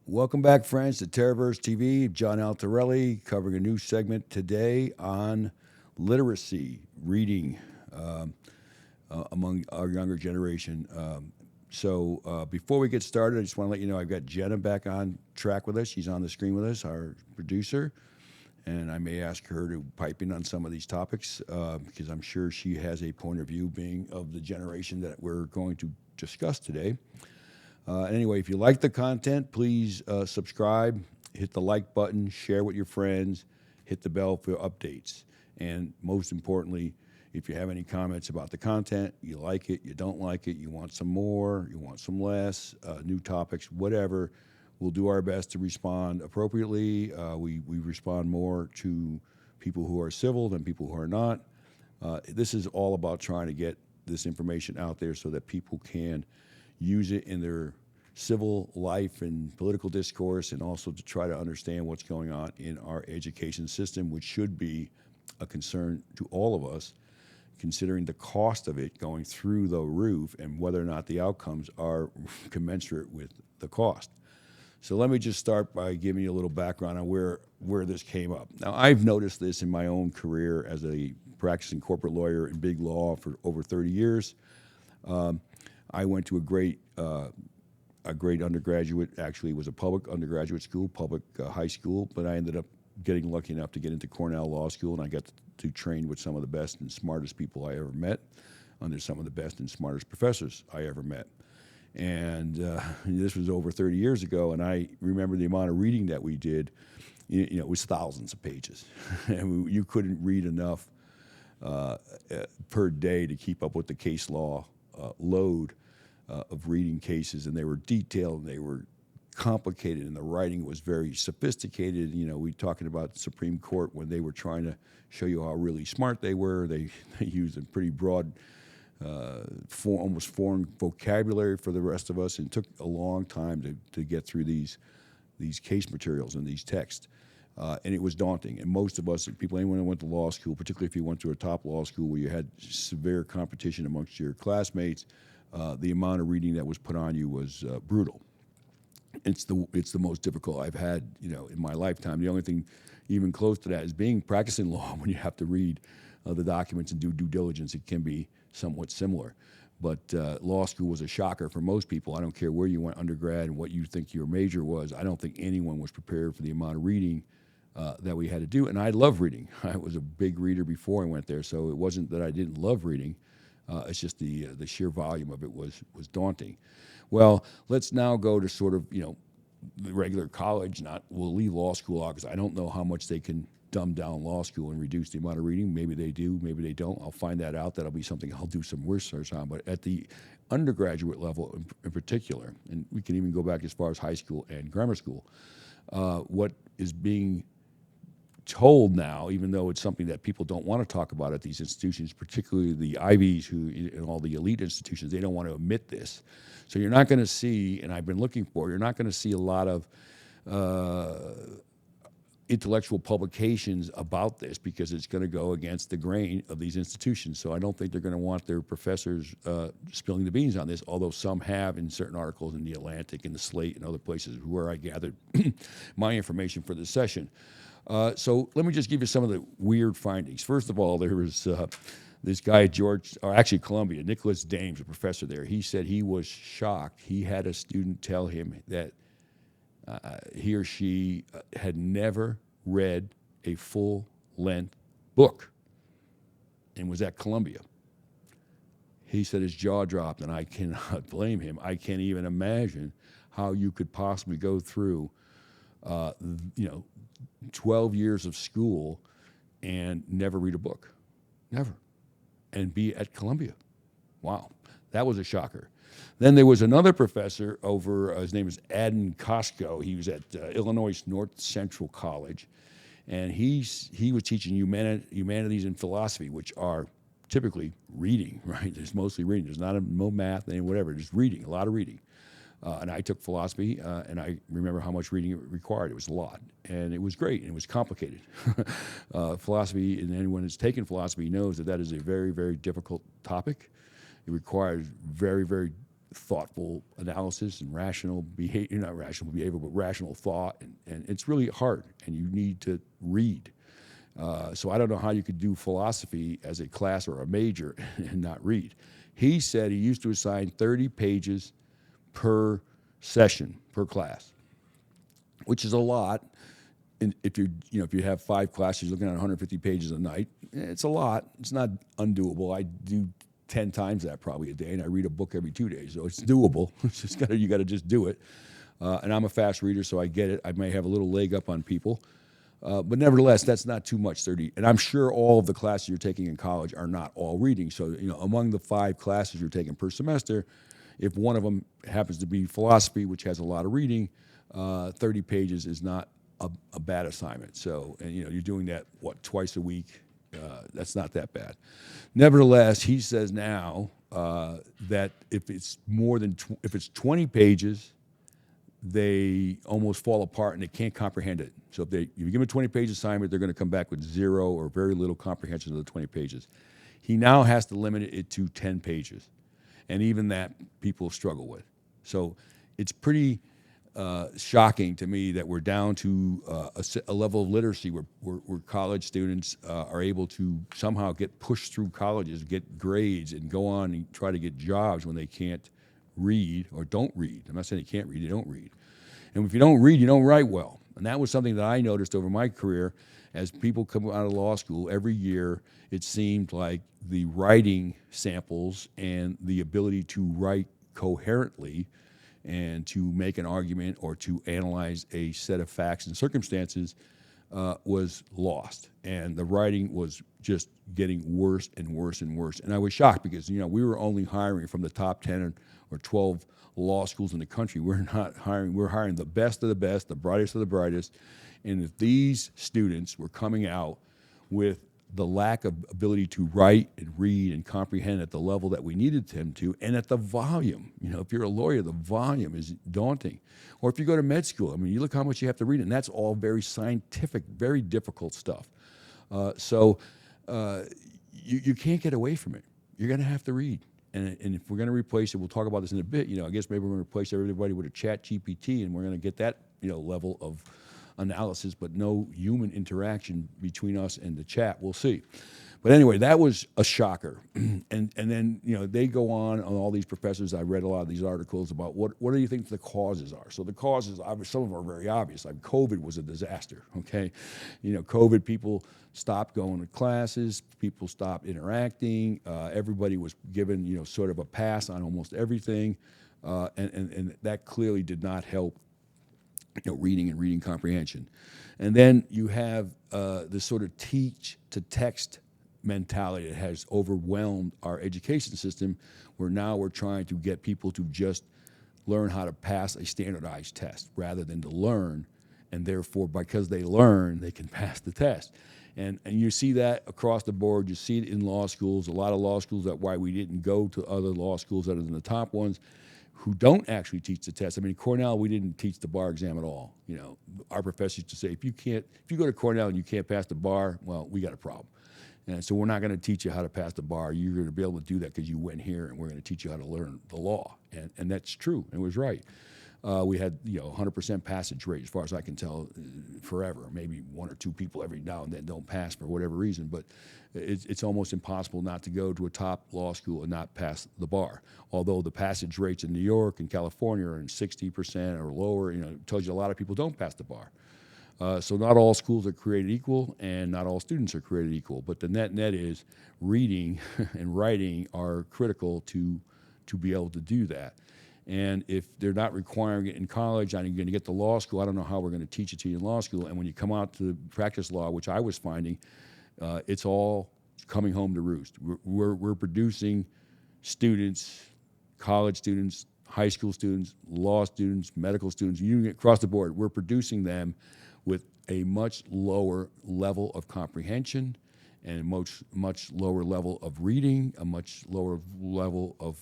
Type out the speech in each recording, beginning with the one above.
Welcome back, friends, to Terraverse TV. John Altarelli covering a new segment today on literacy, reading among our younger generation. Before we get started, I just want to let you know I've got Jenna back on track with us. She's on the screen with us, our producer, and I may ask her to pipe in on some of these topics because I'm sure she has a point of view being of the generation that we're going to discuss today. Anyway, if you like the content, please subscribe, hit the like button, share with your friends, hit the bell for updates. And most importantly, if you have any comments about the content, you like it, you don't like it, you want some more, you want some less, new topics, whatever, we'll do our best to respond appropriately. We respond more to people who are civil than people who are not. This is all about trying to get this information out there so that people can use it in their civil life and political discourse, and also to try to understand what's going on in our education system, which should be a concern to all of us, considering the cost of it going through the roof and whether or not the outcomes are commensurate with the cost. So let me just start by giving you a little background on where this came up. Now, I've noticed this in my own career as a practicing corporate lawyer in big law for over 30 years. I went to a great undergraduate. Actually, it was a public undergraduate school, public high school. But I ended up getting lucky enough to get into Cornell Law School, and I got to train with some of the best and smartest people I ever met, under some of the best and smartest professors I ever met. And this was over 30 years ago, and I remember the amount of reading that we did. It was thousands of pages, and you couldn't read enough per day to keep up with the case law load of reading cases, and they were detailed and they were complicated, and the writing was very sophisticated. We talking about the Supreme Court when they were trying to show you how really smart they were. They used a pretty broad, almost foreign vocabulary for the rest of us, and it took a long time to get through these case materials and these texts. And it was daunting. And most of us, anyone who went to law school, particularly if you went to a top law school where you had severe competition amongst your classmates, the amount of reading that was put on you was brutal. It's the most difficult I've had, in my lifetime. The only thing even close to that is practicing law when you have to read the documents and do due diligence. It can be somewhat similar. But law school was a shocker for most people. I don't care where you went undergrad and what you think your major was. I don't think anyone was prepared for the amount of reading that we had to do. And I love reading. I was a big reader before I went there, so it wasn't that I didn't love reading. It's just the sheer volume of it was daunting. Well, let's now go to sort of, the regular college. We'll leave law school out because I don't know how much they can dumb down law school and reduce the amount of reading. Maybe they do, maybe they don't. I'll find that out. That'll be something I'll do some research on. But at the undergraduate level in particular, and we can even go back as far as high school and grammar school, what is being told now, even though it's something that people don't want to talk about at these institutions, particularly the Ivies and all the elite institutions, they don't want to admit this. So you're not going to see, and I've been looking for, you're not going to see a lot of intellectual publications about this because it's going to go against the grain of these institutions. So I don't think they're going to want their professors spilling the beans on this, although some have in certain articles in The Atlantic and the Slate and other places where I gathered my information for this session. So let me just give you some of the weird findings. First of all, there was this guy at Columbia, Nicholas Dames, a professor there. He said he was shocked. He had a student tell him that he or she had never read a full-length book and was at Columbia. He said his jaw dropped, and I cannot blame him. I can't even imagine how you could possibly go through, 12 years of school and never read a book. Never. And be at Columbia. Wow. That was a shocker. Then there was another professor over, his name is Adden Costco. He was at Illinois North Central College, and he was teaching humanities and philosophy, which are typically reading, right? There's mostly reading. There's no math and whatever, just reading, a lot of reading. And I took philosophy, and I remember how much reading it required. It was a lot, and it was great, and it was complicated. Philosophy, and anyone who's taken philosophy knows that is a very, very difficult topic. It requires very, very thoughtful analysis and rational behavior, not rational behavior, but rational thought. And it's really hard, and you need to read. So I don't know how you could do philosophy as a class or a major and not read. He said he used to assign 30 pages per session, per class, which is a lot. And if if you have 5 classes, you're looking at 150 pages a night. It's a lot. It's not undoable. I do 10 times that probably a day, and I read a book every 2 days, so it's doable. It's just you got to just do it. And I'm a fast reader, so I get it. I may have a little leg up on people, but nevertheless, that's not too much. 30, and I'm sure all of the classes you're taking in college are not all reading. So among the 5 classes you're taking per semester, if one of them happens to be philosophy, which has a lot of reading, 30 pages is not a bad assignment. So, and you're doing that twice a week. That's not that bad. Nevertheless, he says now that if it's if it's 20 pages, they almost fall apart and they can't comprehend it. So if you give them a 20-page assignment, they're going to come back with 0 or very little comprehension of the 20 pages. He now has to limit it to 10 pages, and even that people struggle with. So it's pretty shocking to me that we're down to a level of literacy where college students are able to somehow get pushed through colleges, get grades, and go on and try to get jobs when they can't read or don't read. I'm not saying they can't read, they don't read. And if you don't read, you don't write well. And that was something that I noticed over my career. As people come out of law school, every year it seemed like the writing samples and the ability to write coherently and to make an argument or to analyze a set of facts and circumstances was lost. And the writing was just getting worse and worse and worse. And I was shocked because, we were only hiring from the top 10 or 12 law schools in the country. We're hiring the best of the best, the brightest of the brightest. And if these students were coming out with the lack of ability to write and read and comprehend at the level that we needed them to, and at the volume. If you're a lawyer, the volume is daunting. Or if you go to med school, you look how much you have to read, and that's all very scientific, very difficult stuff. So you can't get away from it. You're going to have to read. And if we're going to replace it, we'll talk about this in a bit. I guess maybe we're going to replace everybody with a chat GPT, and we're going to get that level of analysis, but no human interaction between us and the chat. We'll see. But anyway, that was a shocker. And then they go on all these professors. I read a lot of these articles about what do you think the causes are. So the causes, some of them are very obvious. Like COVID was a disaster. Okay, COVID, people stopped going to classes, people stopped interacting. Everybody was given sort of a pass on almost everything, and that clearly did not help reading and reading comprehension. And then you have this sort of teach to text mentality that has overwhelmed our education system, where now we're trying to get people to just learn how to pass a standardized test rather than to learn, and therefore because they learn, they can pass the test. And you see that across the board. You see it in law schools. A lot of law schools, that's why we didn't go to other law schools other than the top ones, who don't actually teach the test. Cornell, we didn't teach the bar exam at all. Our professors used to say, if you go to Cornell and you can't pass the bar, well, we got a problem. And so we're not going to teach you how to pass the bar. You're going to be able to do that because you went here, and we're going to teach you how to learn the law. And that's true. It was right. We had 100% passage rate, as far as I can tell, forever. Maybe 1 or 2 people every now and then don't pass for whatever reason, but it's almost impossible not to go to a top law school and not pass the bar. Although the passage rates in New York and California are in 60% or lower, it tells you a lot of people don't pass the bar. So not all schools are created equal, and not all students are created equal. But the net is reading and writing are critical to be able to do that. And if they're not requiring it in college, and you're going to get to law school, I don't know how we're going to teach it to you in law school. And when you come out to practice law, which I was finding, it's all coming home to roost. We're producing students, college students, high school students, law students, medical students, across the board. We're producing them with a much lower level of comprehension and a much lower level of reading, a much lower level of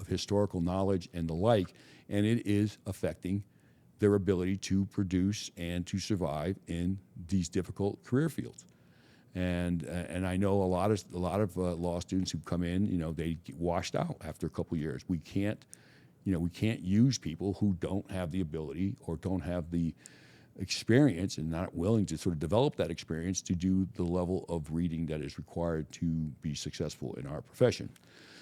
historical knowledge and the like, and it is affecting their ability to produce and to survive in these difficult career fields. And I know a lot of law students who come in, they get washed out after a couple of years. We can't we can't use people who don't have the ability or don't have the experience and not willing to sort of develop that experience to do the level of reading that is required to be successful in our profession.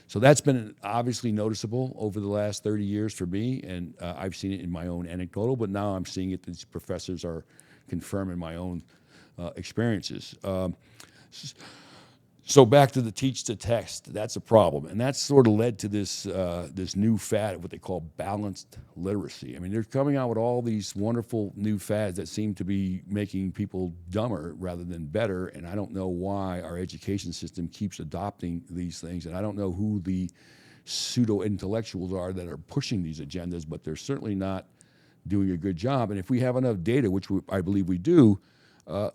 So that's been obviously noticeable over the last 30 years for me, and I've seen it in my own anecdotal, but now I'm seeing it, these professors are confirming my own experiences. So back to the teach to text, that's a problem, and that's sort of led to this new fad of what they call balanced literacy. I mean, they're coming out with all these wonderful new fads that seem to be making people dumber rather than better, and I don't know why our education system keeps adopting these things, and I don't know who the pseudo-intellectuals are that are pushing these agendas, but they're certainly not doing a good job. And if we have enough data, which I believe we do,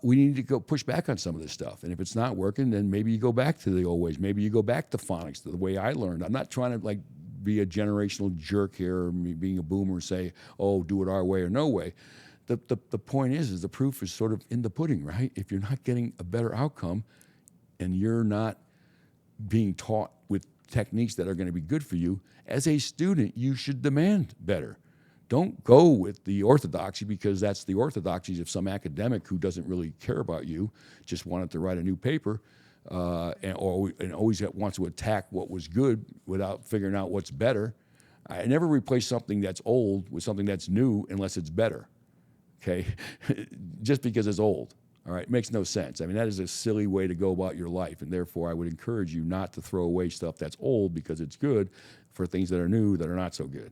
we need to go push back on some of this stuff. And if it's not working, then maybe you go back to the old ways. Maybe you go back to phonics, to the way I learned. I'm not trying to be a generational jerk here, or me being a boomer and say, oh, do it our way or no way. The point is the proof is sort of in the pudding, right? If you're not getting a better outcome and you're not being taught with techniques that are going to be good for you, as a student, you should demand better. Don't go with the orthodoxy because that's the orthodoxies of some academic who doesn't really care about you, just wanted to write a new paper, and always wants to attack what was good without figuring out what's better. I never replace something that's old with something that's new unless it's better, okay? Just because it's old, all right? It makes no sense. I mean, that is a silly way to go about your life, and therefore I would encourage you not to throw away stuff that's old because it's good for things that are new that are not so good.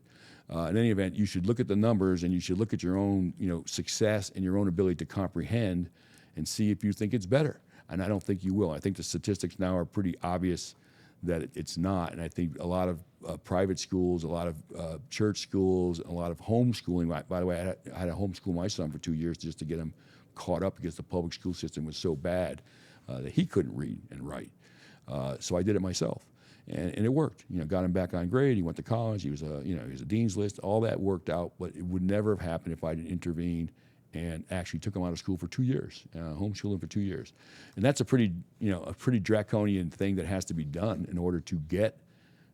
In any event, you should look at the numbers and you should look at your own, success and your own ability to comprehend and see if you think it's better. And I don't think you will. I think the statistics now are pretty obvious that it's not. And I think a lot of private schools, a lot of church schools, a lot of homeschooling. By the way, I had to homeschool my son for 2 years just to get him caught up because the public school system was so bad that he couldn't read and write. So I did it myself. And it worked. Got him back on grade. He went to college. He was a dean's list. All that worked out, but it would never have happened if I didn't intervene and actually took him out of school for 2 years, homeschooling for 2 years. And that's a pretty draconian thing that has to be done in order to get,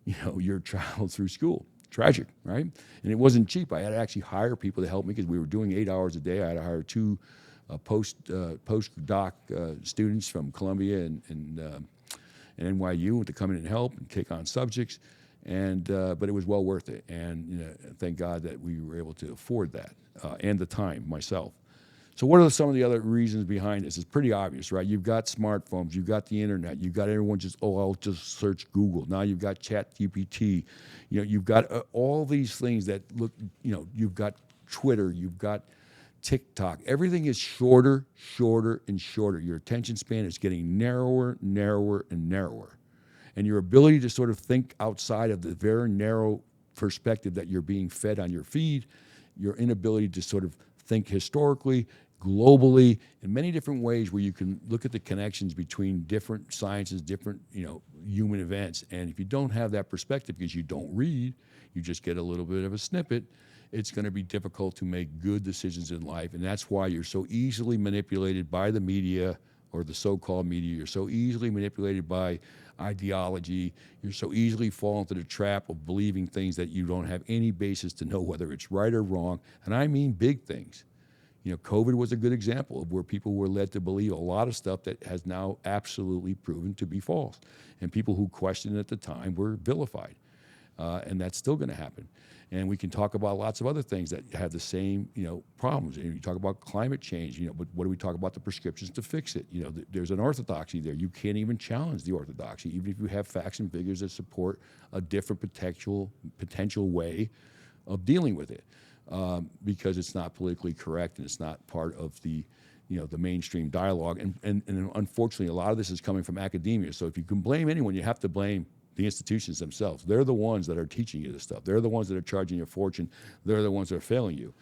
your child through school. Tragic, right? And it wasn't cheap. I had to actually hire people to help me because we were doing 8 hours a day. I had to hire two postdoc students from Columbia and NYU to come in and help and take on subjects, but it was well worth it. And thank God that we were able to afford that and the time myself. So what are some of the other reasons behind this? It's pretty obvious, right? You've got smartphones, you've got the internet, you've got everyone I'll just search Google. Now you've got ChatGPT, you've got all these things that look, you've got Twitter, you've got TikTok. Everything is shorter, and shorter. Your attention span is getting narrower, and narrower. And your ability to sort of think outside of the very narrow perspective that you're being fed on your feed, your inability to sort of think historically, globally, in many different ways where you can look at the connections between different sciences, different, human events. And if you don't have that perspective because you don't read, you just get a little bit of a snippet, it's going to be difficult to make good decisions in life. And that's why you're so easily manipulated by the media or the so-called media. You're so easily manipulated by ideology. You're so easily fall into the trap of believing things that you don't have any basis to know whether it's right or wrong. And I mean big things. COVID was a good example of where people were led to believe a lot of stuff that has now absolutely proven to be false. And people who questioned at the time were vilified. And that's still going to happen. And we can talk about lots of other things that have the same, problems. And you talk about climate change, but what do we talk about the prescriptions to fix it? There's an orthodoxy there. You can't even challenge the orthodoxy, even if you have facts and figures that support a different potential way of dealing with it, because it's not politically correct and it's not part of the mainstream dialogue. And unfortunately, a lot of this is coming from academia. So if you can blame anyone, you have to blame the institutions themselves. They're the ones that are teaching you this stuff. They're the ones that are charging you a fortune. They're the ones that are failing you,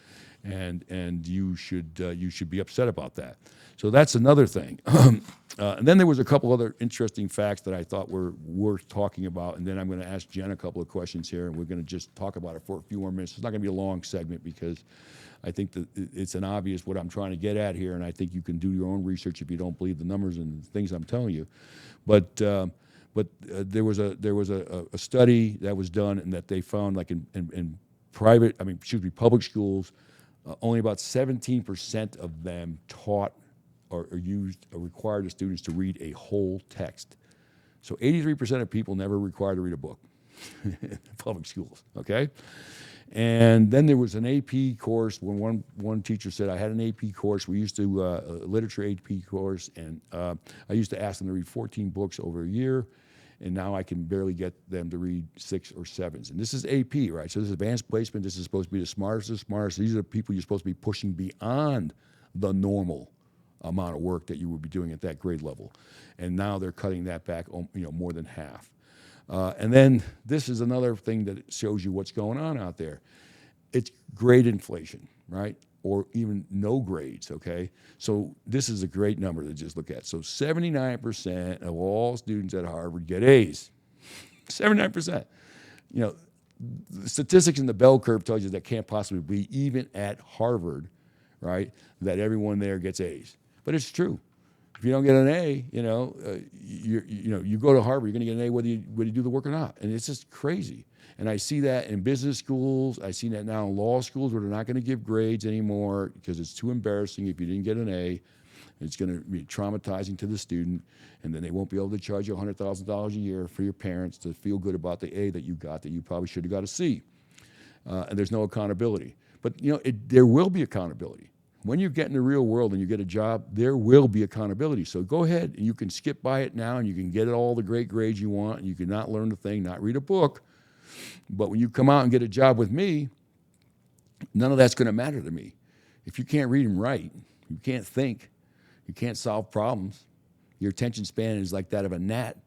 and you should be upset about that. So that's another thing. And then there was a couple other interesting facts that I thought were worth talking about. And then I'm going to ask Jen a couple of questions here, and we're going to just talk about it for a few more minutes. It's not going to be a long segment because I think that it's an obvious what I'm trying to get at here, and I think you can do your own research if you don't believe the numbers and things I'm telling you. But But there was a study that was done, and that they found, like in public schools, only about 17% of them taught or used or required the students to read a whole text. So 83% of people never required to read a book in public schools, okay? And then there was an AP course when one teacher said, I had an AP course. We used to, a literature AP course, and I used to ask them to read 14 books over a year, and now I can barely get them to read 6 or 7s. And this is AP, right? So this is advanced placement. This is supposed to be the smartest of the smartest. These are the people you're supposed to be pushing beyond the normal amount of work that you would be doing at that grade level. And now they're cutting that back, more than half. And then this is another thing that shows you what's going on out there. It's grade inflation, right? Or even no grades, okay? So this is a great number to just look at. So 79% of all students at Harvard get A's. 79%. The statistics in the bell curve tells you that can't possibly be, even at Harvard, right, that everyone there gets A's. But it's true. If you don't get an A, you go to Harvard, you're going to get an A whether you do the work or not. And it's just crazy. And I see that in business schools. I see that now in law schools, where they're not going to give grades anymore because it's too embarrassing if you didn't get an A. It's going to be traumatizing to the student, and then they won't be able to charge you $100,000 a year for your parents to feel good about the A that you got that you probably should have got a C. And there's no accountability. But there will be accountability. When you get in the real world and you get a job, there will be accountability. So go ahead, and you can skip by it now, and you can get all the great grades you want, and you can not learn the thing, not read a book. But when you come out and get a job with me, none of that's going to matter to me. If you can't read and write, you can't think, you can't solve problems, your attention span is like that of a gnat,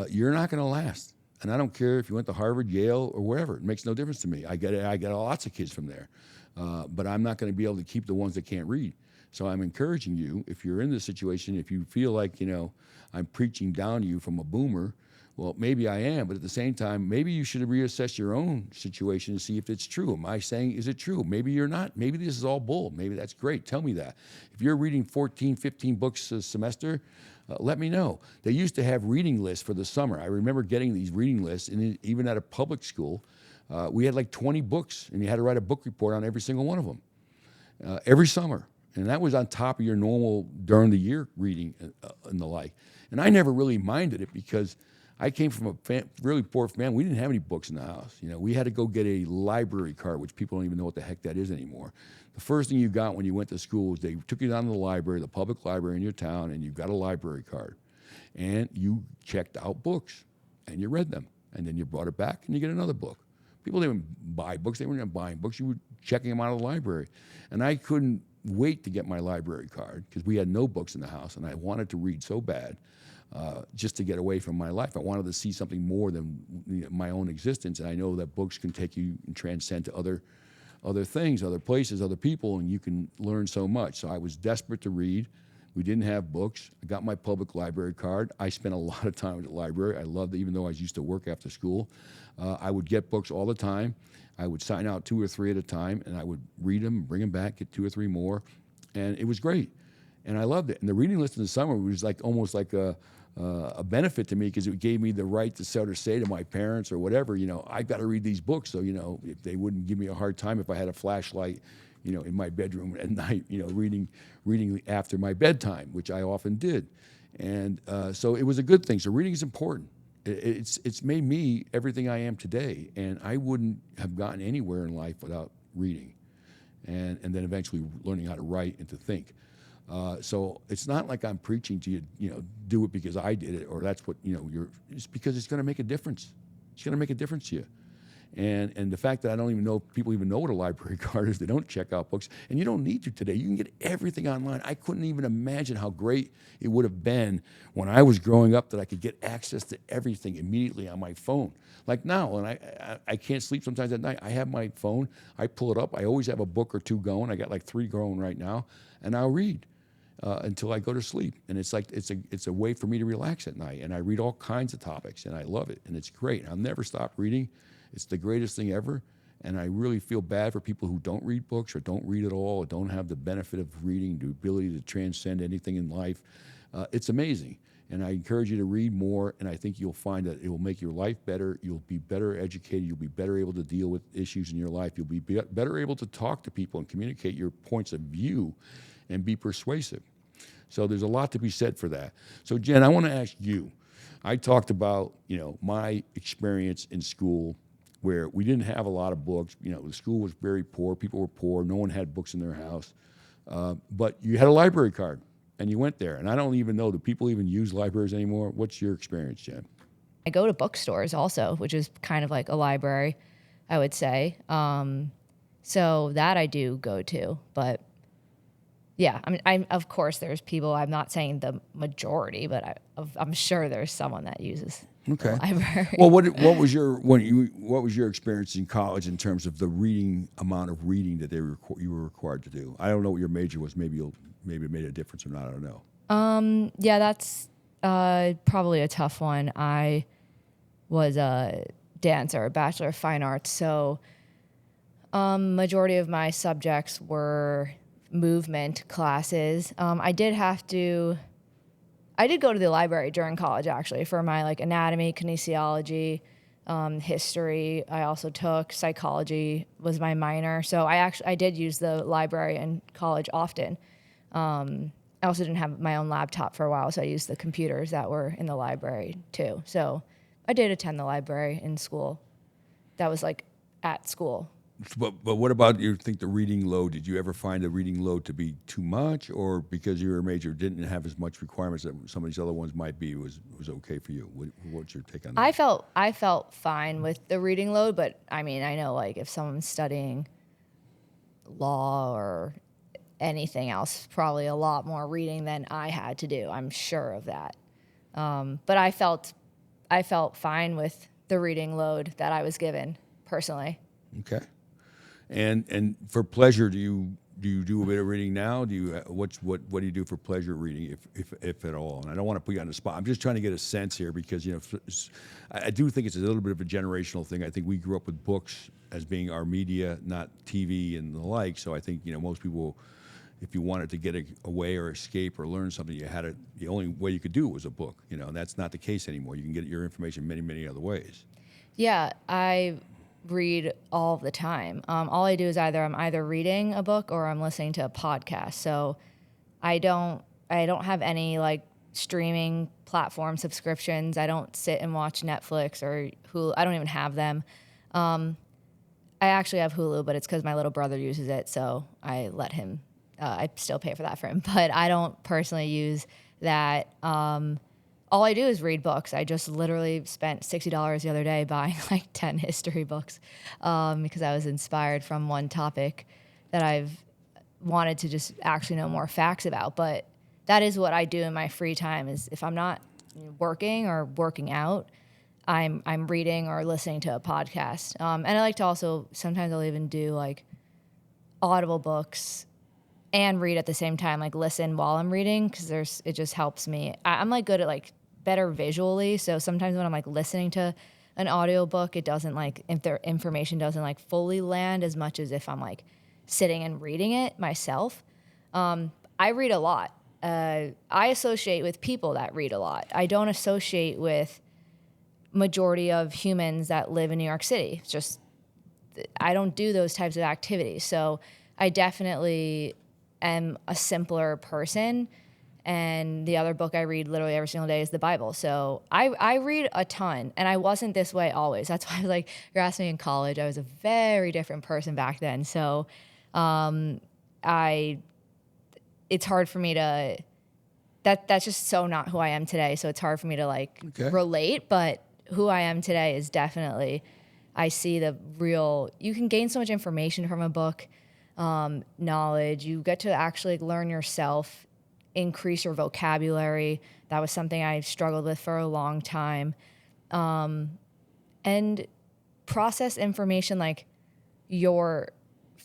you're not going to last. And I don't care if you went to Harvard, Yale, or wherever. It makes no difference to me. I get lots of kids from there. But I'm not going to be able to keep the ones that can't read. So I'm encouraging you, if you're in this situation, if you feel like, I'm preaching down to you from a boomer, well, maybe I am, but at the same time, maybe you should reassess your own situation and see if it's true. Am I saying, is it true? Maybe you're not. Maybe this is all bull. Maybe that's great. Tell me that. If you're reading 14, 15 books a semester, let me know. They used to have reading lists for the summer. I remember getting these reading lists, and even at a public school, we had like 20 books, and you had to write a book report on every single one of them every summer. And that was on top of your normal during the year reading and the like. And I never really minded it because I came from a really poor family. We didn't have any books in the house. We had to go get a library card, which people don't even know what the heck that is anymore. The first thing you got when you went to school was they took you down to the library, the public library in your town, and you got a library card. And you checked out books, and you read them. And then you brought it back, and you get another book. People didn't buy books. They weren't buying books. You were checking them out of the library. And I couldn't wait to get my library card because we had no books in the house, and I wanted to read so bad. Just to get away from my life. I wanted to see something more than my own existence, and I know that books can take you and transcend to other things, other places, other people, and you can learn so much. So I was desperate to read. We didn't have books. I got my public library card. I spent a lot of time at the library. I loved it, even though I used to work after school. I would get books all the time. I would sign out 2 or 3 at a time, and I would read them, bring them back, get 2 or 3 more, and it was great. And I loved it. And the reading list in the summer was almost like a benefit to me because it gave me the right to sort of say to my parents or whatever, I've got to read these books. So, if they wouldn't give me a hard time if I had a flashlight, in my bedroom at night, reading after my bedtime, which I often did. And so it was a good thing. So reading is important. It's made me everything I am today. And I wouldn't have gotten anywhere in life without reading and then eventually learning how to write and to think. So it's not like I'm preaching to you, do it because I did it or that's what, it's because it's going to make a difference. It's going to make a difference to you. And the fact that I don't even know if people even know what a library card is, they don't check out books, and you don't need to today. You can get everything online. I couldn't even imagine how great it would have been when I was growing up that I could get access to everything immediately on my phone. Like now, and I can't sleep sometimes at night. I have my phone. I pull it up. I always have a book or 2 going. I got like 3 going right now, and I'll read until I go to sleep. And it's like it's a way for me to relax at night. And I read all kinds of topics, and I love it, and it's great. I'll never stop reading. It's the greatest thing ever, and I really feel bad for people who don't read books or don't read at all or don't have the benefit of reading, the ability to transcend anything in life. It's amazing, And I encourage you to read more, and I think you'll find that it will make your life better. You'll be better educated. You'll be better able to deal with issues in your life. You'll be better able to talk to people and communicate your points of view and be persuasive. So there's a lot to be said for that. So Jen, I want to ask you, I talked about, my experience in school where we didn't have a lot of books. The school was very poor. People were poor. No one had books in their house. But you had a library card, and you went there. And I don't even know, do people even use libraries anymore? What's your experience, Jen? I go to bookstores also, which is kind of like a library, I would say. So that I do go to. But yeah, of course there's people, I'm not saying the majority, but I'm sure there's someone that uses the library. Well, what was your experience in college in terms of the amount of reading that you were required to do? I don't know what your major was. Maybe it made a difference or not. I don't know. Yeah, that's probably a tough one. I was a dancer, a Bachelor of Fine Arts, so majority of my subjects were movement classes. I did go to the library during college, actually, for my anatomy, kinesiology, history. I also took psychology was my minor. So I did use the library in college often. I also didn't have my own laptop for a while, so I used the computers that were in the library too. So I did attend the library in school. That was at school. But what about, you think, the reading load? Did you ever find the reading load to be too much, or because you were a major didn't have as much requirements that some of these other ones might be, was okay for you? What's your take on that? I felt fine with the reading load, but I know if someone's studying law or anything else, probably a lot more reading than I had to do. I'm sure of that. But I felt fine with the reading load that I was given personally. Okay. And for pleasure, do you do a bit of reading now? What do you do for pleasure reading, if at all? And I don't want to put you on the spot. I'm just trying to get a sense here because I do think it's a little bit of a generational thing. I think we grew up with books as being our media, not TV and the like. So I think most people, if you wanted to get away or escape or learn something, the only way you could do it was a book. And that's not the case anymore. You can get your information many, many other ways. Yeah, I read all the time. All I do is I'm either reading a book or I'm listening to a podcast. So I don't have any streaming platform subscriptions. I don't sit and watch Netflix or Hulu. I don't even have them. I actually have Hulu, but it's because my little brother uses it, so I let him. I still pay for that for him, but I don't personally use that. All I do is read books. I just literally spent $60 the other day buying 10 history books because I was inspired from one topic that I've wanted to just actually know more facts about. But that is what I do in my free time, is if I'm not working or working out, I'm reading or listening to a podcast. And I like to also, sometimes I'll even do Audible books and read at the same time, listen while I'm reading, because it just helps me. I'm good at better visually, so sometimes when I'm listening to an audiobook, it doesn't if their information doesn't fully land as much as if I'm sitting and reading it myself. I read a lot. I associate with people that read a lot. I don't associate with majority of humans that live in New York City. It's just I don't do those types of activities. So I definitely am a simpler person. And the other book I read literally every single day is the Bible. So I read a ton, and I wasn't this way always. That's why you're asking me in college, I was a very different person back then. So it's hard for me to, that's just so not who I am today. So it's hard for me to relate, but who I am today is definitely, I see the real, you can gain so much information from a book, knowledge. You get to actually learn yourself, increase your vocabulary. That was something I struggled with for a long time. And process information for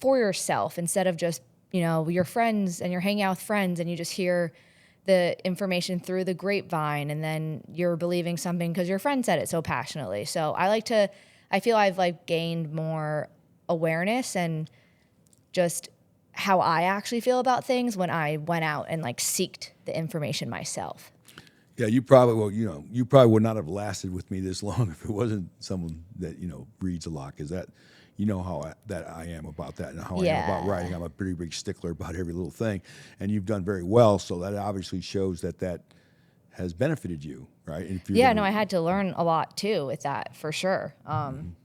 yourself instead of just, your friends, and you're hanging out with friends and you just hear the information through the grapevine and then you're believing something because your friend said it so passionately. So I feel I've gained more awareness and just how I actually feel about things when I went out and seeked the information myself. Yeah, you probably you probably would not have lasted with me this long if it wasn't someone that reads a lot, because that how I am about that, and how I am about Yeah. writing. I'm a pretty big stickler about every little thing, and you've done very well. So that obviously shows that has benefited you, right? And if you're Yeah, no, I gonna, had to learn a lot too with that for sure.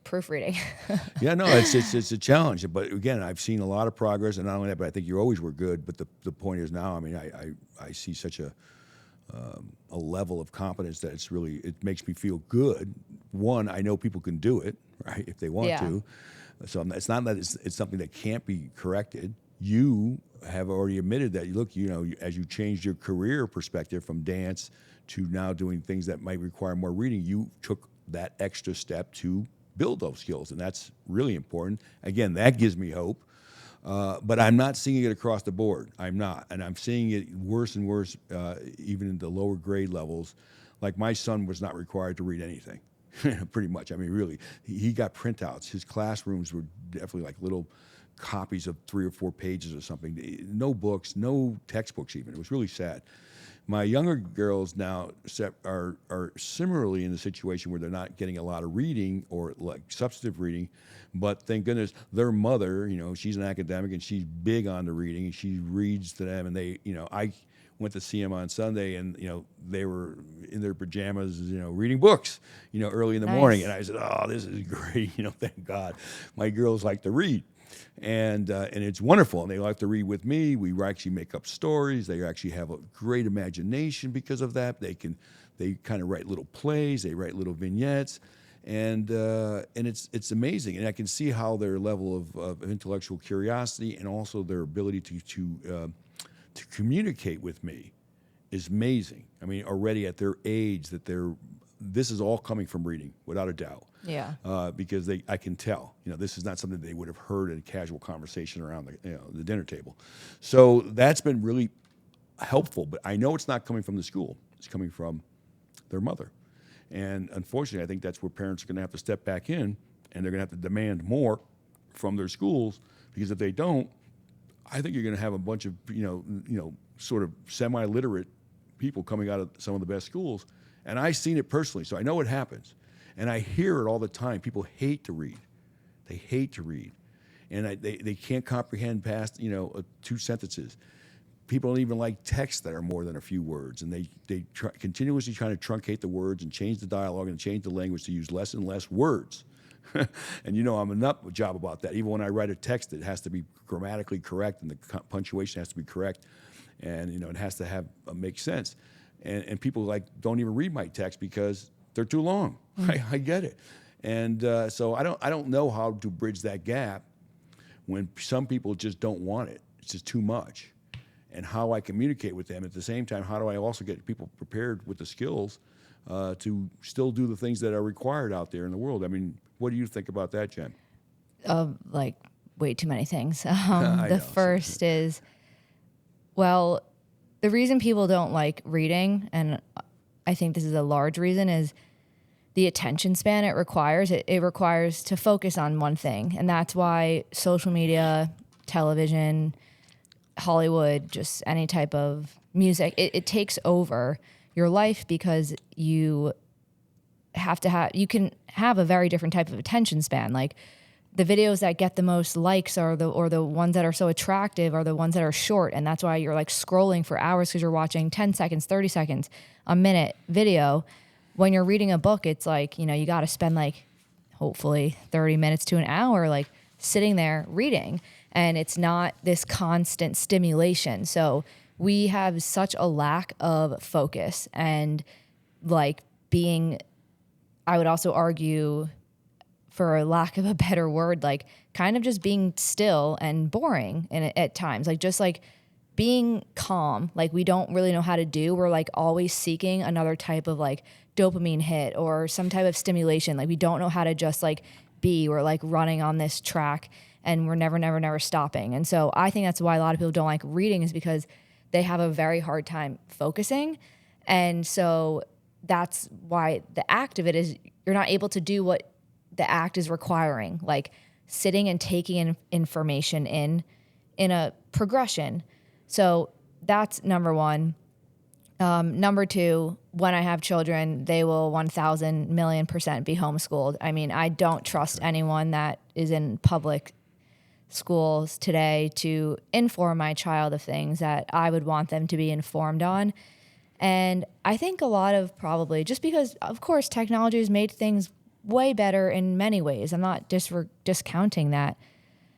Proofreading. yeah, no, it's a challenge. But again, I've seen a lot of progress, and not only that, but I think you always were good. But the point is now, I mean, I see such a level of competence that it makes me feel good. One, I know people can do it, right, if they want Yeah. to. So it's not that it's something that can't be corrected. You have already admitted that. Look, as you changed your career perspective from dance to now doing things that might require more reading, you took that extra step to build those skills, and that's really important. Again, that gives me hope. But I'm not seeing it across the board. I'm not. And I'm seeing it worse and worse, even in the lower grade levels. Like my son was not required to read anything, pretty much. I mean, really, he got printouts. His classrooms were definitely like little copies of 3 or 4 pages or something. No books, no textbooks even. It was really sad. My younger girls now are similarly in a situation where they're not getting a lot of reading or like substantive reading, but thank goodness their mother, she's an academic and she's big on the reading, and she reads to them, and they, I went to see them on Sunday, and they were in their pajamas, reading books, early in the morning, Nice. and I said, "Oh, this is great, thank God, my girls like to read." And it's wonderful, and they like to read with me. We actually make up stories. They actually have a great imagination because of that. They kind of write little plays. They write little vignettes, and it's amazing. And I can see how their level of intellectual curiosity and also their ability to communicate with me is amazing. I mean, already at their age, this is all coming from reading, without a doubt. Yeah. Because I can tell, this is not something they would have heard in a casual conversation around the dinner table. So that's been really helpful. But I know it's not coming from the school; it's coming from their mother. And unfortunately, I think that's where parents are going to have to step back in, and they're going to have to demand more from their schools, because if they don't, I think you're going to have a bunch of sort of semi-literate people coming out of some of the best schools. And I've seen it personally, so I know it happens. And I hear it all the time. People hate to read. They hate to read. And they can't comprehend past, 2 sentences. People don't even like texts that are more than a few words. And they continuously trying to truncate the words and change the dialogue and change the language to use less and less words. And I'm a nut job about that. Even when I write a text, it has to be grammatically correct, and the punctuation has to be correct. And, it has to make sense. And people don't even read my text because they're too long. I get it. And so I don't know how to bridge that gap when some people just don't want it. It's just too much. And how I communicate with them at the same time. How do I also get people prepared with the skills to still do the things that are required out there in the world? I mean, what do you think about that, Jen? Like way too many things. I The know. first is, well, the reason people don't like reading, and I think this is a large reason, is the attention span it requires. It requires to focus on one thing. And that's why social media, television, Hollywood, just any type of music, it takes over your life, because you can have a very different type of attention span. Like the videos that get the most likes or the ones that are so attractive are the ones that are short. And that's why you're like scrolling for hours, because you're watching 10 seconds, 30 seconds, a minute video. When you're reading a book, it's like, you got to spend like hopefully 30 minutes to an hour, like sitting there reading. And it's not this constant stimulation. So we have such a lack of focus and like being, I would also argue, for a lack of a better word, like kind of just being still and boring at times, like just like being calm, like we don't really know how to do. We're like always seeking another type of like dopamine hit or some type of stimulation. Like we don't know how to just like be. We're like running on this track and we're never stopping. And so I think that's why a lot of people don't like reading, is because they have a very hard time focusing. And so that's why the act of it is you're not able to do what the act is requiring, like sitting and taking information in a progression. So that's number one. Number two, when I have children, they will 1,000 million% be homeschooled. I mean, I don't trust anyone that is in public schools today to inform my child of things that I would want them to be informed on. And I think a lot of probably just because, of course, technology has made things way better in many ways. I'm not discounting that.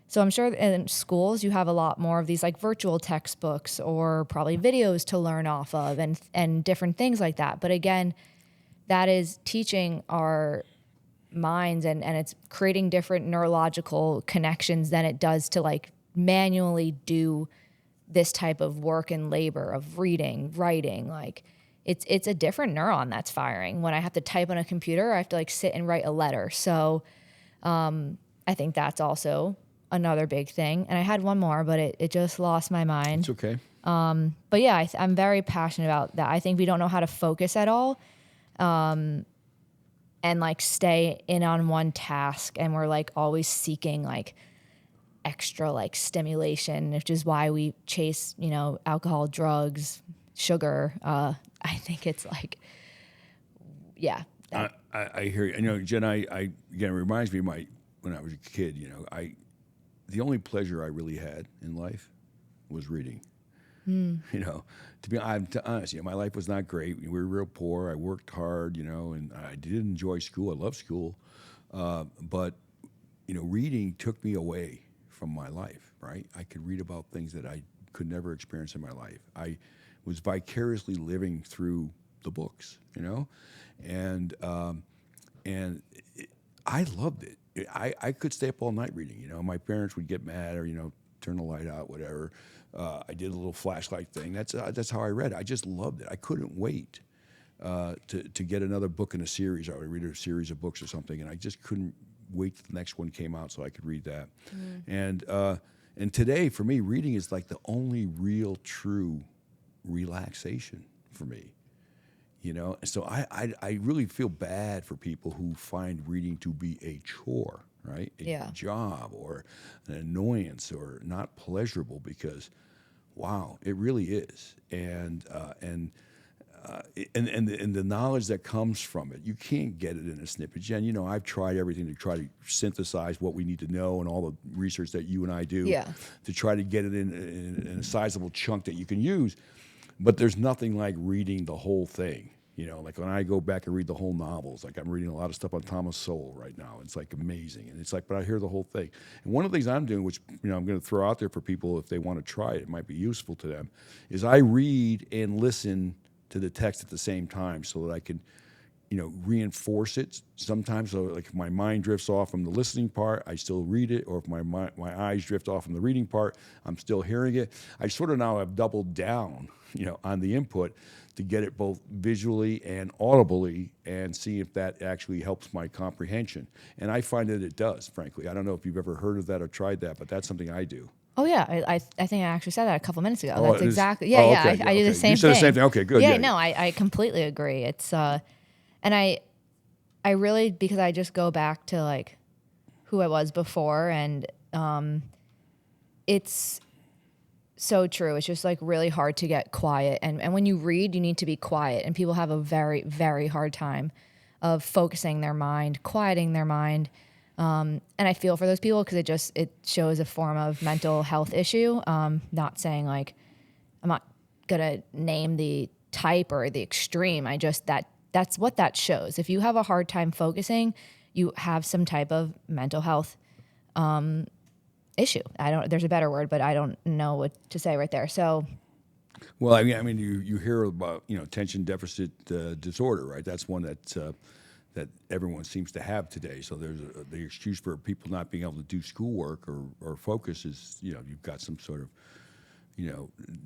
So I'm sure in schools you have a lot more of these like virtual textbooks or probably videos to learn off of and different things like that. But again, that is teaching our minds and it's creating different neurological connections than it does to like manually do this type of work and labor of reading, writing. Like it's a different neuron that's firing. When I have to type on a computer, I have to like sit and write a letter. So I think that's also another big thing. And I had one more, but it just lost my mind. It's okay. But yeah, I'm very passionate about that. I think we don't know how to focus at all and like stay in on one task. And we're like always seeking like extra like stimulation, which is why we chase, alcohol, drugs, sugar. I think it's like, yeah. I hear you. Jen, I again, it reminds me of when I was a kid, the only pleasure I really had in life was reading. To be honest, my life was not great. We were real poor. I worked hard, and I did enjoy school. I loved school. But, reading took me away from my life, right? I could read about things that I could never experience in my life. I was vicariously living through the books, and I loved it. I could stay up all night reading. My parents would get mad or turn the light out, whatever. I did a little flashlight thing. That's how I read. I just loved it. I couldn't wait to get another book in a series. I would read a series of books or something, and I just couldn't wait till the next one came out so I could read that. And today, for me, reading is like the only real, true relaxation for me. So I really feel bad for people who find reading to be a chore, right? A job or an annoyance or not pleasurable because, wow, it really is. And the knowledge that comes from it, you can't get it in a snippet. Jen, I've tried everything to try to synthesize what we need to know and all the research that you and I do to try to get it in a sizable chunk that you can use. But there's nothing like reading the whole thing. Like when I go back and read the whole novels, like I'm reading a lot of stuff on Thomas Sowell right now. It's like amazing. And it's like, but I hear the whole thing. And one of the things I'm doing, which, I'm going to throw out there for people if they want to try it, it might be useful to them, is I read and listen to the text at the same time so that I can, reinforce it sometimes. So like if my mind drifts off from the listening part, I still read it. Or if my eyes drift off from the reading part, I'm still hearing it. I sort of now have doubled down, on the input to get it both visually and audibly and see if that actually helps my comprehension. And I find that it does, frankly. I don't know if you've ever heard of that or tried that, but that's something I do. Oh yeah, I think I actually said that a couple minutes ago. Oh, That's exactly okay, I do the same you said thing. the same thing. Okay, good. Yeah, no, I completely agree. It's and I really, because I just go back to like who I was before, and it's so true. It's just like really hard to get quiet, and when you read, you need to be quiet, and people have a very, very hard time of focusing their mind, quieting their mind. And I feel for those people because it shows a form of mental health issue. Not saying like I'm not gonna name the type or the extreme. That's what that shows. If you have a hard time focusing, you have some type of mental health issue. There's a better word, but I don't know what to say right there. So. Well, I mean, you hear about attention deficit disorder, right? That's one that everyone seems to have today. So there's the excuse for people not being able to do schoolwork or focus is you've got some sort of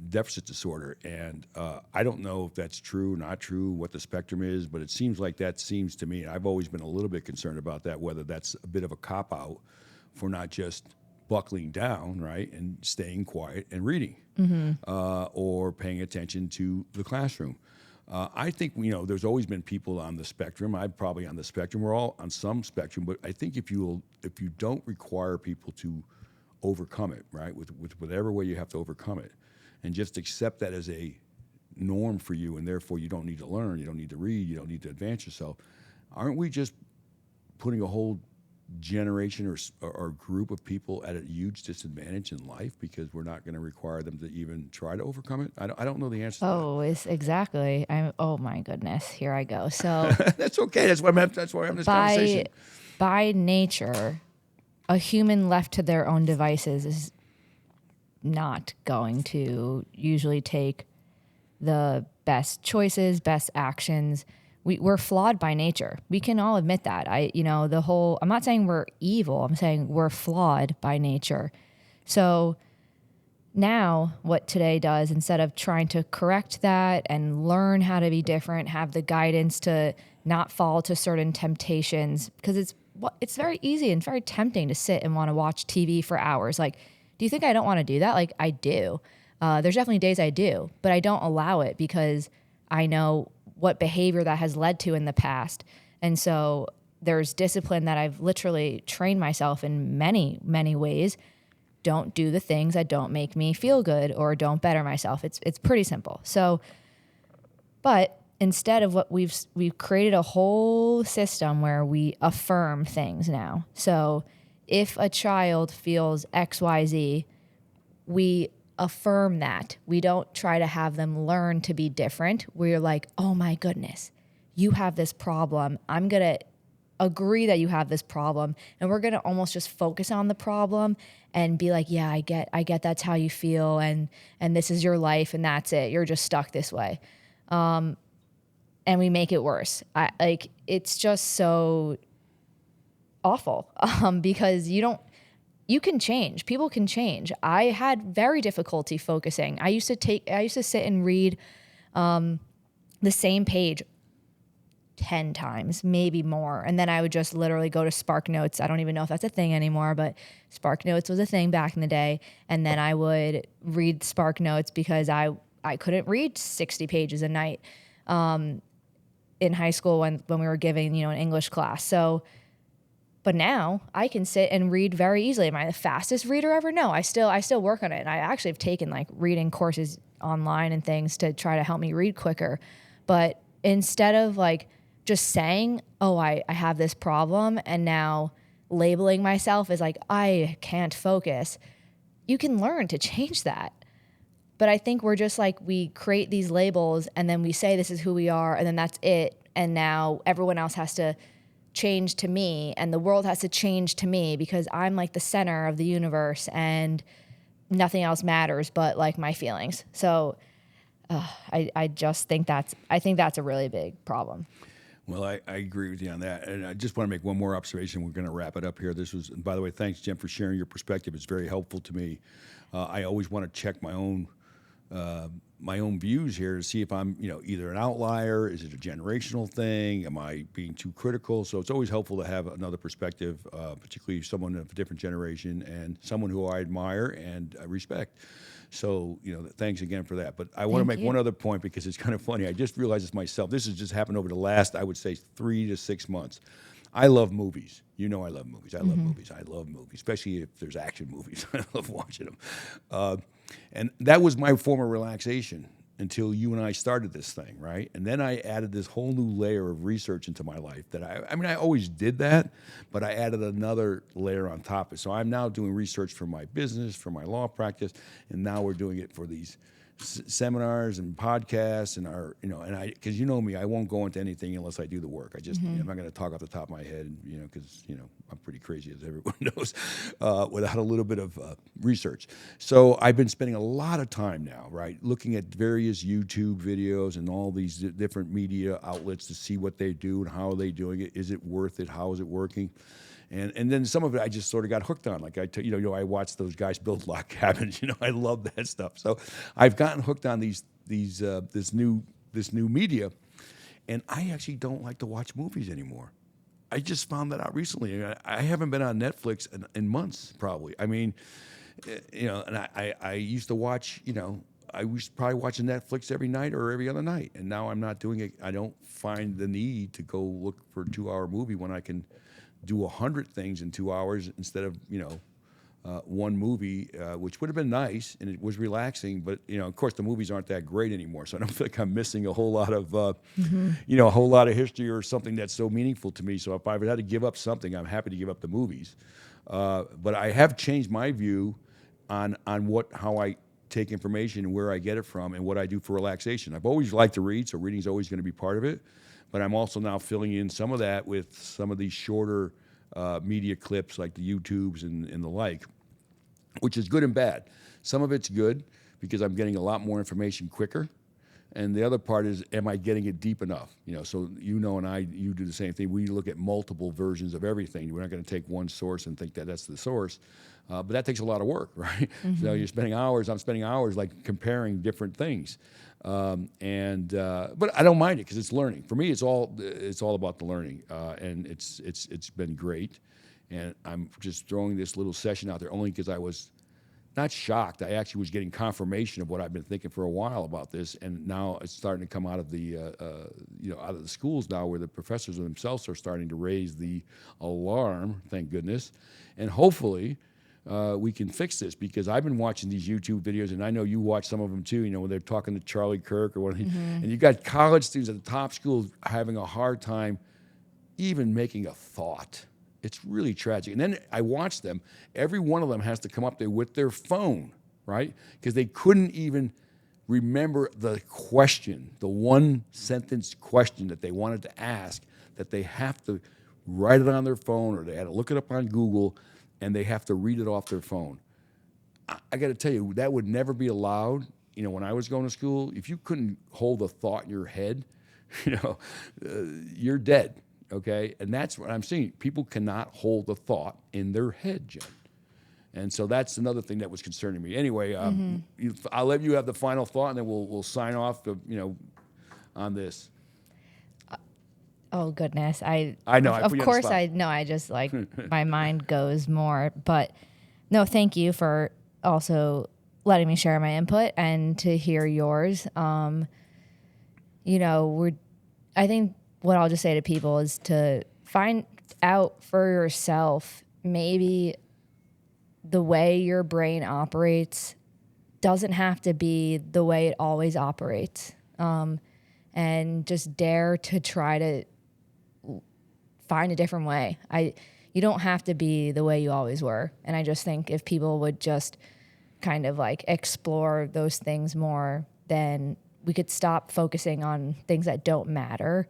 deficit disorder, and I don't know if that's true, not true, what the spectrum is, but it seems like that seems to me. I've always been a little bit concerned about that, whether that's a bit of a cop out for not just buckling down, right, and staying quiet and reading, or paying attention to the classroom. I think there's always been people on the spectrum. I'm probably on the spectrum. We're all on some spectrum, but I think if you don't require people to overcome it, right, with whatever way you have to overcome it, and just accept that as a norm for you, and therefore you don't need to learn, you don't need to read, you don't need to advance yourself. Aren't we just putting a whole generation or group of people at a huge disadvantage in life because we're not going to require them to even try to overcome it? I don't know the answer to Oh, it's exactly. Oh my goodness. Here I go. So that. That's okay. That's why I'm having this conversation. by nature, a human left to their own devices is not going to usually take the best choices, best actions. We're flawed by nature. We can all admit that. I'm not saying we're evil. I'm saying we're flawed by nature. So now what today does, instead of trying to correct that and learn how to be different, have the guidance to not fall to certain temptations, because it's very easy and very tempting to sit and want to watch TV for hours. Like, do you think I don't want to do that? Like, I do. There's definitely days I do, but I don't allow it because I know what behavior that has led to in the past. And so there's discipline that I've literally trained myself in many, many ways. Don't do the things that don't make me feel good or don't better myself. It's pretty simple. So, but instead of what we've created a whole system where we affirm things now. So if a child feels XYZ, we affirm that. We don't try to have them learn to be different. We're like, oh my goodness, you have this problem. I'm going to agree that you have this problem. And we're going to almost just focus on the problem and be like, yeah, I get that's how you feel. And this is your life and that's it. You're just stuck this way. And we make it worse. It's just so awful because you can change. People can change. I had very difficulty focusing. I used to sit and read the same page 10 times, maybe more. And then I would just literally go to Spark Notes. I don't even know if that's a thing anymore, but Spark Notes was a thing back in the day. And then I would read Spark Notes because I couldn't read 60 pages a night in high school when we were giving, an English class. So, but now I can sit and read very easily. Am I the fastest reader ever? No, I still work on it. And I actually have taken like reading courses online and things to try to help me read quicker. But instead of like just saying, oh, I have this problem and now labeling myself as like, I can't focus, you can learn to change that. But I think we're just like, we create these labels and then we say this is who we are and then that's it. And now everyone else has to change to me and the world has to change to me because I'm like the center of the universe and nothing else matters but like my feelings. So I just think that's a really big problem. Well, I agree with you on that. And I just want to make one more observation. We're going to wrap it up here. This was, and by the way, thanks, Jen, for sharing your perspective. It's very helpful to me. I always want to check my own views here to see if I'm, either an outlier. Is it a generational thing? Am I being too critical? So it's always helpful to have another perspective, particularly someone of a different generation and someone who I admire and respect. So, thanks again for that. But I want to make one other point because it's kind of funny. I just realized this myself. This has just happened over the last, I would say, 3 to 6 months. I love movies. I love movies. I love movies. I love movies, especially if there's action movies. I love watching them. And that was my form of relaxation until you and I started this thing, right? And then I added this whole new layer of research into my life that I always did that, but I added another layer on top of it. So I'm now doing research for my business, for my law practice, and now we're doing it for these seminars and podcasts and because me, I won't go into anything unless I do the work. I just, I'm not going to talk off the top of my head, because, I'm pretty crazy, as everyone knows, without a little bit of research. So I've been spending a lot of time now, right, looking at various YouTube videos and all these different media outlets to see what they do and how are they doing it. Is it worth it? How is it working? And then some of it I just sort of got hooked on. Like I watched those guys build log cabins. I love that stuff. So I've gotten hooked on this new media, and I actually don't like to watch movies anymore. I just found that out recently. I haven't been on Netflix in months, probably. I mean, and I used to watch. I was probably watching Netflix every night or every other night, and now I'm not doing it. I don't find the need to go look for a 2-hour movie when I can do 100 things in 2 hours instead of one movie, which would have been nice and it was relaxing, but of course, the movies aren't that great anymore. So I don't feel like I'm missing a whole lot of, a whole lot of history or something that's so meaningful to me. So if I had to give up something, I'm happy to give up the movies. But I have changed my view on how I take information and where I get it from and what I do for relaxation. I've always liked to read, so reading is always going to be part of it. But I'm also now filling in some of that with some of these shorter media clips like the YouTubes and the like, which is good and bad. Some of it's good because I'm getting a lot more information quicker. And the other part is, am I getting it deep enough? So you do the same thing. We look at multiple versions of everything. We're not going to take one source and think that that's the source. But that takes a lot of work, right? So I'm spending hours like comparing different things. But I don't mind it because it's learning. For me, it's all about the learning, and it's been great. And I'm just throwing this little session out there only because I was not shocked. I actually was getting confirmation of what I've been thinking for a while about this, and now it's starting to come out of the out of the schools now, where the professors themselves are starting to raise the alarm. Thank goodness, and hopefully. We can fix this, because I've been watching these YouTube videos, and I know you watch some of them too. When they're talking to Charlie Kirk or and you got college students at the top schools having a hard time even making a thought. It's really tragic. And then I watch them. Every one of them has to come up there with their phone, right? Because they couldn't even remember the question, the one sentence question that they wanted to ask, that they have to write it on their phone, or they had to look it up on Google, and they have to read it off their phone. I got to tell you, that would never be allowed. When I was going to school, if you couldn't hold a thought in your head, you're dead, okay? And that's what I'm seeing. People cannot hold a thought in their head, Jen. And so that's another thing that was concerning me. Anyway, I'll let you have the final thought, and then we'll sign off, on this. Oh goodness, I know. Of course, I know. I just like my mind goes more, but no, thank you for also letting me share my input and to hear yours. I think what I'll just say to people is to find out for yourself. Maybe the way your brain operates doesn't have to be the way it always operates, and just dare to try to find a different way. You don't have to be the way you always were. And I just think if people would just kind of like explore those things more, then we could stop focusing on things that don't matter,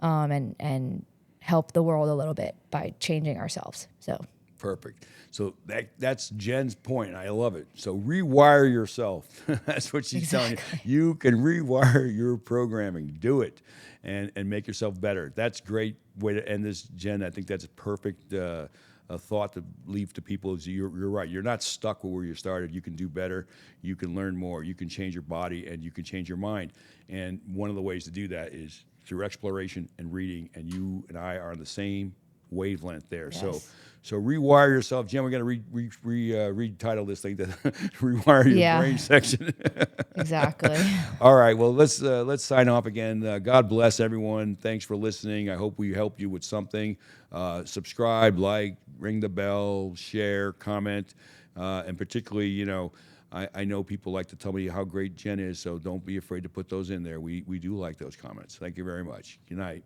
and help the world a little bit by changing ourselves. So perfect. So that's Jen's point. I love it. So rewire yourself. That's what she's telling you. You can rewire your programming. Do it, and make yourself better. That's a great way to end this, Jen. I think that's a perfect a thought to leave to people. Is you're right. You're not stuck where you started. You can do better. You can learn more. You can change your body, and you can change your mind. And one of the ways to do that is through exploration and reading. And you and I are on the same wavelength there. Yes. So rewire yourself, Jen. We're going to retitle this thing to rewire your brain section. Exactly. All right. Well, let's sign off again. God bless everyone. Thanks for listening. I hope we helped you with something. Subscribe, like, ring the bell, share, comment, and particularly, I know people like to tell me how great Jen is. So don't be afraid to put those in there. We do like those comments. Thank you very much. Good night.